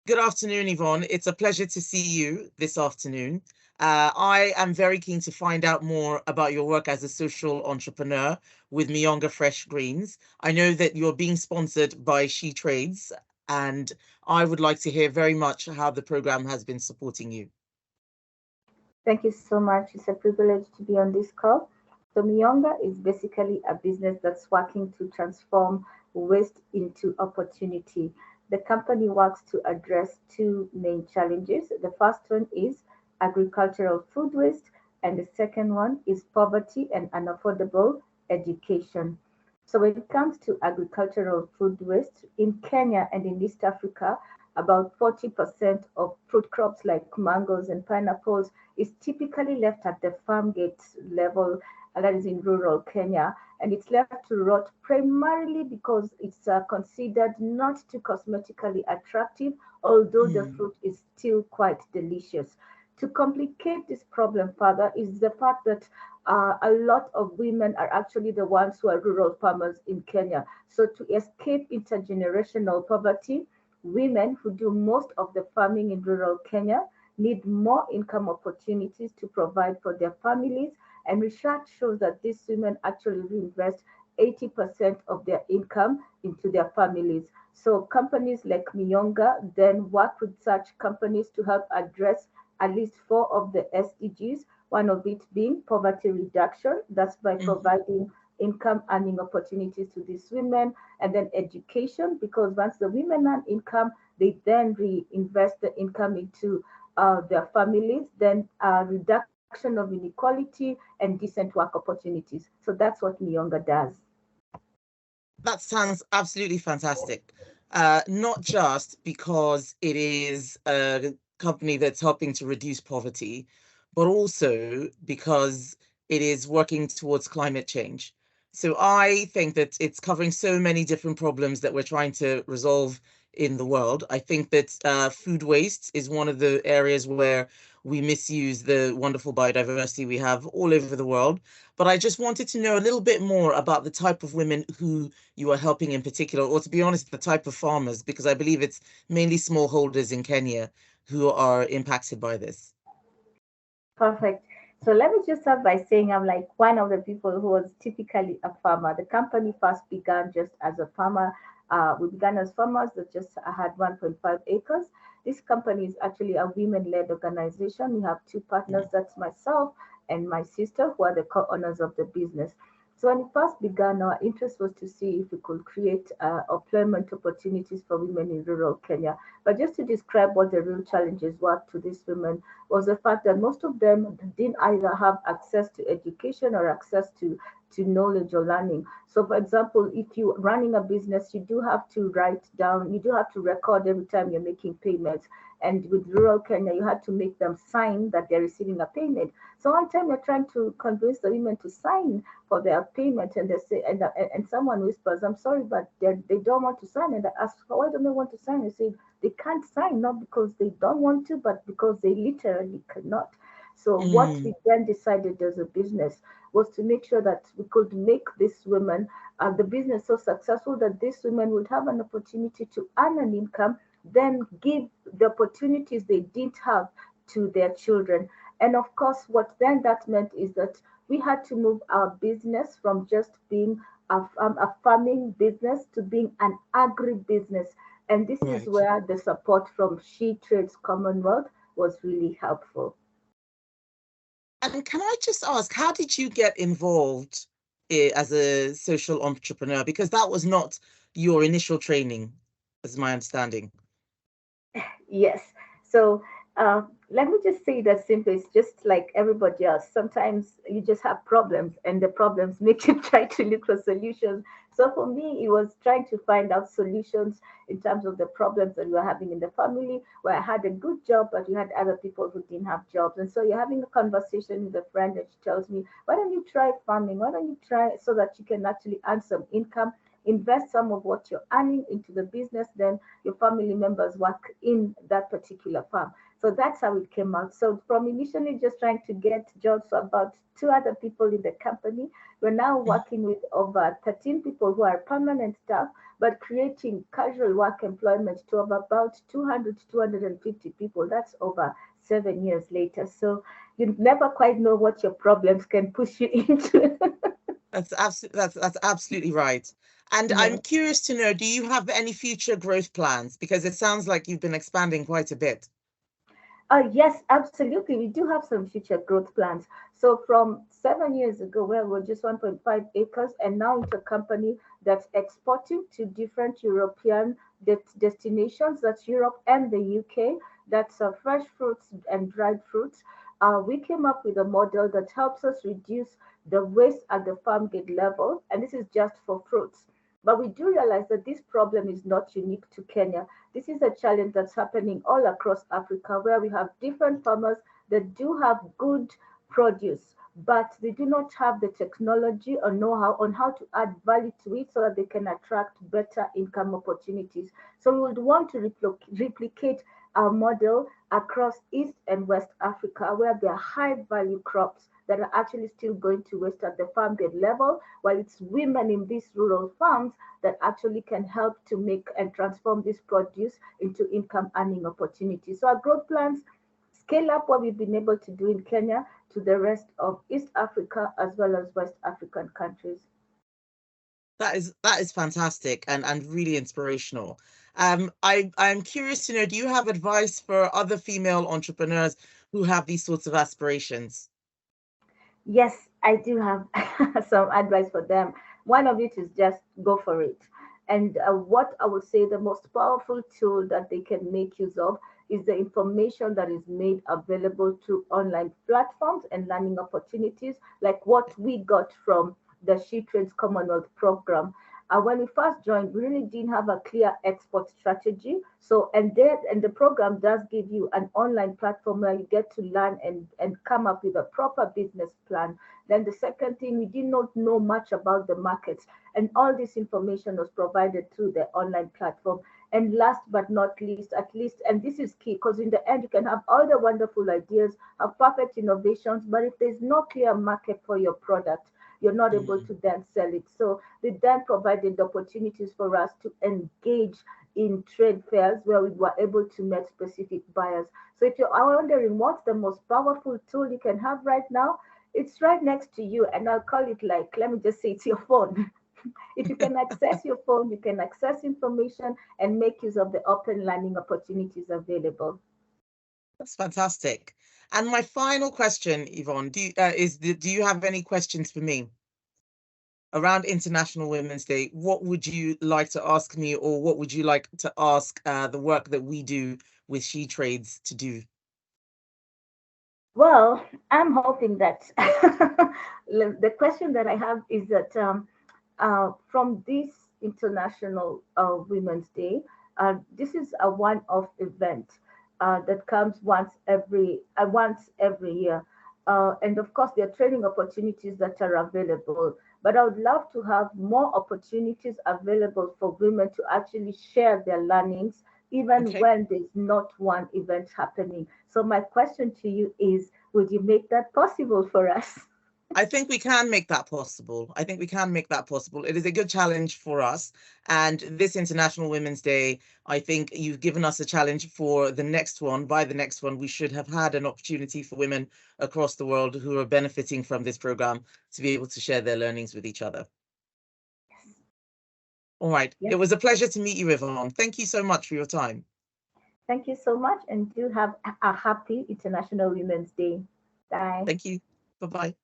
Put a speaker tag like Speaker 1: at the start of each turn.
Speaker 1: Good afternoon, Yvonne. It's a pleasure to see you this afternoon. I am very keen to find out more about your work as a social entrepreneur with Miyonga Fresh Greens. I know that you're being sponsored by SheTrades, and I would like to hear very much how the program has been supporting you.
Speaker 2: Thank you so much. It's a privilege to be on this call. So, Miyonga is basically a business that's working to transform waste into opportunity. The company works to address two main challenges. The first one is agricultural food waste, and the second one is poverty and unaffordable education. So, when it comes to agricultural food waste in Kenya and in East Africa, about 40% of fruit crops like mangoes and pineapples is typically left at the farm gate level, that is in rural Kenya, and it's left to rot primarily because it's considered not too cosmetically attractive, although the
Speaker 1: Mm,
Speaker 2: fruit is still quite delicious. To complicate this problem further is the fact that a lot of women are actually the ones who are rural farmers in Kenya. So to escape intergenerational poverty, women who do most of the farming in rural Kenya need more income opportunities to provide for their families. And research shows that these women actually reinvest 80% of their income into their families. So companies like Miyonga then work with such companies to help address at least four of the SDGs, one of it being poverty reduction. That's by
Speaker 1: mhm.
Speaker 2: providing income earning opportunities to these women, and then education, because once the women earn income, they then reinvest the income into their families, then reduction of inequality and decent work opportunities. So that's what Miyonga does.
Speaker 1: That sounds absolutely fantastic. Not just because it is a company that's helping to reduce poverty, but also because it is working towards climate change. So I think that it's covering so many different problems that we're trying to resolve in the world. I think that food waste is one of the areas where we misuse the wonderful biodiversity we have all over the world. But I just wanted to know a little bit more about the type of women who you are helping in particular, or to be honest, the type of farmers, because I believe it's mainly smallholders in Kenya who are impacted by this.
Speaker 2: Perfect. So let me just start by saying I'm like one of the people who was typically a farmer. The company first began just as a farmer. We began as farmers that just had 1.5 acres. This company is actually a women-led organization. We have two partners,
Speaker 1: Mm.
Speaker 2: that's myself and my sister, who are the co-owners of the business. So when it first began, our interest was to see if we could create employment opportunities for women in rural Kenya. But just to describe what the real challenges were to these women was the fact that most of them didn't either have access to education or access to knowledge or learning. So, for example, if you're running a business, you do have to write down, you do have to record every time you're making payments. And with rural Kenya, you had to make them sign that they're receiving a payment. So one time you're trying to convince the women to sign for their payment, and they say, and someone whispers, "I'm sorry, but they don't want to sign." And I ask, "Why don't they want to sign?" They say, they can't sign, not because they don't want to, but because they literally cannot. So what
Speaker 1: Mm,
Speaker 2: we then decided as a business was to make sure that we could make these women, the business so successful that these women would have an opportunity to earn an income, then give the opportunities they didn't have to their children. And of course, what then that meant is that we had to move our business from just being a farming business to being an agri business. And this is
Speaker 1: right.
Speaker 2: where the support from SheTrades Commonwealth was really helpful.
Speaker 1: And can I just ask, how did you get involved as a social entrepreneur? Because that was not your initial training, as my understanding.
Speaker 2: Yes. So let me just say that simply, it's just like everybody else. Sometimes you just have problems, and the problems make you try to look for solutions. So for me, it was trying to find out solutions in terms of the problems that we were having in the family, where I had a good job, but you had other people who didn't have jobs. And so you're having a conversation with a friend, and she tells me, "Why don't you try farming? Why don't you try so that you can actually earn some income?" Invest some of what you're earning into the business, then your family members work in that particular farm. So that's how it came out. So from initially just trying to get jobs for about 2 other people in the company, we're now working with over 13 people who are permanent staff, but creating casual work employment to about 200 to 250 people. That's over 7 years later. So you never quite know what your problems can push you into.
Speaker 1: That's absolutely right. And
Speaker 2: Yeah.
Speaker 1: I'm curious to know, do you have any future growth plans? Because it sounds like you've been expanding quite a bit.
Speaker 2: Yes, absolutely. We do have some future growth plans. So from 7 years ago, where we're just 1.5 acres, and now into a company that's exporting to different European destinations. That's Europe and the UK. That's fresh fruits and dried fruits. We came up with a model that helps us reduce the waste at the farm gate level, and this is just for fruits. But we do realize that this problem is not unique to Kenya. This is a challenge that's happening all across Africa, where we have different farmers that do have good produce, but they do not have the technology or know-how on how to add value to it so that they can attract better income opportunities. So we would want to replicate our model across East and West Africa, where there are high value crops that are actually still going to waste at the farm gate level, while it's women in these rural farms that actually can help to make and transform this produce into income earning opportunities. So our growth plans scale up what we've been able to do in Kenya to the rest of East Africa as well as West African countries.
Speaker 1: That is fantastic and really inspirational. I'm curious to know, do you have advice for other female entrepreneurs who have these sorts of aspirations?
Speaker 2: Yes, I do have some advice for them. One of it is just go for it. And what I would say the most powerful tool that they can make use of is the information that is made available through online platforms and learning opportunities, like what we got from the SheTrades Commonwealth program. When we first joined, we really didn't have a clear export strategy. So, and the program does give you an online platform where you get to learn and come up with a proper business plan. Then the second thing, we did not know much about the markets, and all this information was provided through the online platform. And last but not least, at least, and this is key, because in the end, you can have all the wonderful ideas, have perfect innovations, but if there's no clear market for your product, you're not able to then sell it. So they then provided opportunities for us to engage in trade fairs where we were able to meet specific buyers. So if you're wondering what's the most powerful tool you can have right now, it's right next to you. And I'll call it, like, let me just say, it's your phone. If you can access your phone, you can access information and make use of the open learning opportunities available.
Speaker 1: That's fantastic. And my final question, Yvonne, do you have any questions for me around International Women's Day? What would you like to ask me, or what would you like to ask the work that we do with SheTrades to do?
Speaker 2: Well, I'm hoping that the question that I have is that from this International Women's Day, this is a one-off event that comes once every year. And of course, there are training opportunities that are available. But I would love to have more opportunities available for women to actually share their learnings, even
Speaker 1: Okay.
Speaker 2: when there's not one event happening. So my question to you is, would you make that possible for us?
Speaker 1: I think we can make that possible. I think we can make that possible. It is a good challenge for us. And this International Women's Day, I think you've given us a challenge for the next one. By the next one, we should have had an opportunity for women across the world who are benefiting from this program to be able to share their learnings with each other.
Speaker 2: Yes.
Speaker 1: All right.
Speaker 2: Yes.
Speaker 1: It was a pleasure to meet you, Yvonne. Thank you so much for your time.
Speaker 2: Thank you so much, and do have a happy International Women's Day. Bye.
Speaker 1: Thank you. Bye-bye.